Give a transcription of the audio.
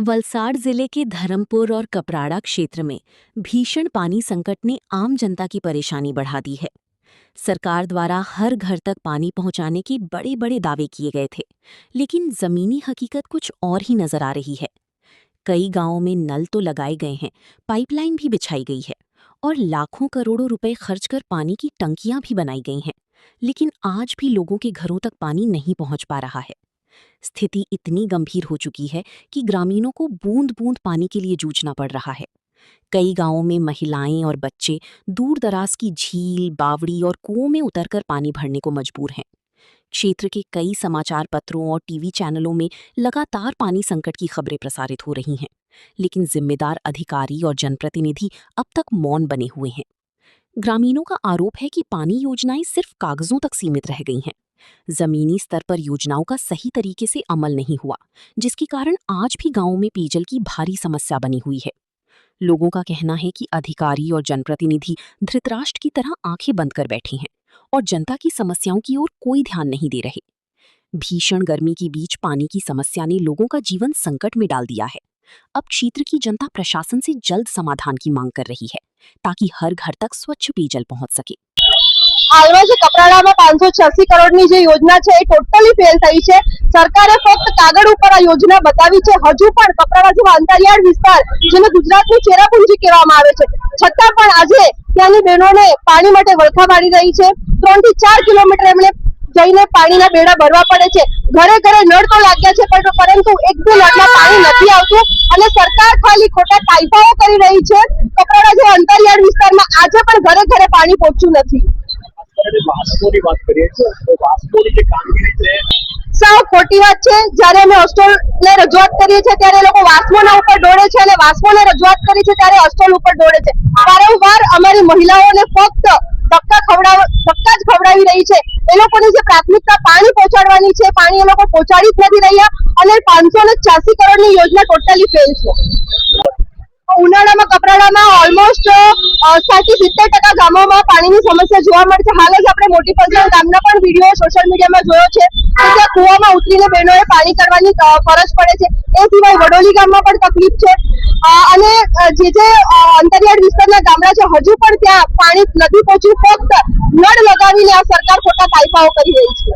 वलसाड़ जिले के धर्मपुर और कपराड़ा क्षेत्र में भीषण पानी संकट ने आम जनता की परेशानी बढ़ा दी है। सरकार द्वारा हर घर तक पानी पहुंचाने के बड़े बड़े दावे किए गए थे, लेकिन जमीनी हकीकत कुछ और ही नजर आ रही है। कई गांवों में नल तो लगाए गए हैं, पाइपलाइन भी बिछाई गई है और लाखों करोड़ों रुपए खर्च कर पानी की टंकियां भी बनाई गई हैं, लेकिन आज भी लोगों के घरों तक पानी नहीं पहुंच पा रहा है। स्थिति इतनी गंभीर हो चुकी है कि ग्रामीणों को बूंद बूंद पानी के लिए जूझना पड़ रहा है। कई गांवों में महिलाएं और बच्चे दूर दराज की झील, बावड़ी और कुओं में उतरकर पानी भरने को मजबूर हैं। क्षेत्र के कई समाचार पत्रों और टीवी चैनलों में लगातार पानी संकट की खबरें प्रसारित हो रही हैं, लेकिन जिम्मेदार अधिकारी और जनप्रतिनिधि अब तक मौन बने हुए हैं। ग्रामीणों का आरोप है कि पानी योजनाएं सिर्फ कागजों तक सीमित रह गई हैं। जमीनी स्तर पर योजनाओं का सही तरीके से अमल नहीं हुआ, जिसके कारण आज भी गांवों में पेयजल की भारी समस्या बनी हुई है। लोगों का कहना है कि अधिकारी और जनप्रतिनिधि धृतराष्ट्र की तरह आंखें बंद कर बैठे हैं और जनता की समस्याओं की ओर कोई ध्यान नहीं दे रहे। भीषण गर्मी के बीच पानी की समस्या ने लोगों का जीवन संकट में डाल दिया है। अब क्षेत्र की जनता प्रशासन से जल्द समाधान की मांग कर रही है, ताकि हर घर तक स्वच्छ पेयजल पहुंच सके। हालમાં જે કપરાડામાં 586 કરોડની જે યોજના છે એ ટોટલી ફેલ થઈ છે। સરકારે ફક્ત કાગળ ઉપર આ યોજના બતાવી છે। હજુ પણ કપરાડા જેવા અંતરિયાળ વિસ્તાર જેને ગુજરાતની ચેરાપુંજી કહેવામાં આવે છે, છતાં પણ આજે ત્યાંની બહેનોને પાણી માટે વળખા મારી રહી છે। 3 થી 4 કિલોમીટર એમણે જઈને પાણીના બેડા ભરવા પડે છે। ઘરે ઘરે નળ તો લાગ્યા છે, પરંતુ એક બે નળમાં પાણી નથી આવતું અને સરકાર ખાલી ખોટા તાઇફાઓ કરી રહી છે। કપરાડા જેવા અંતરિયાળ વિસ્તારમાં આજે પણ ઘરે ઘરે પાણી પહોંચ્યું નથી। સાવ ખોટી વાત છે। જ્યારે અમે હોસ્ટેલને રજૂઆત કરીએ છીએ ત્યારે લોકો વાસ્મોના ઉપર દોડે છે અને વાસ્મોને રજૂઆત કરી છે ત્યારે હોસ્ટેલ ઉપર દોડે છે। વારંવાર અમારી મહિલાઓને ફક્ત ધક્કા જ ખવડાવી રહી છે। એ લોકોની જે પ્રાથમિકતા પાણી પહોંચાડવાની છે, પાણી એ લોકો પહોંચાડી જ નથી રહ્યા અને 586 કરોડની યોજના ટોટલી ફેલ છે। ઉનાળામાં કપરાડામાં ઓલમોસ્ટ 60 થી 70% ગામોમાં પાણીની સમસ્યા જોવા મળે છે। હાલ જ આપણે મોટી પલસણ ગામના પણ વિડીયો સોશિયલ મીડિયામાં જોયો છે કે ત્યાં કૂવામાં ઉતરીને બહેનોએ પાણી કરવાની ફરજ પડે છે। એ સિવાય વડોલી ગામમાં પણ તકલીફ છે અને જે અંતરિયાળ વિસ્તારના ગામડા છે હજુ પણ ત્યાં પાણી નથી પહોંચ્યું। ફક્ત નળ લગાવીને આ સરકાર ખોટા તાઇફાઓ કરી રહી છે।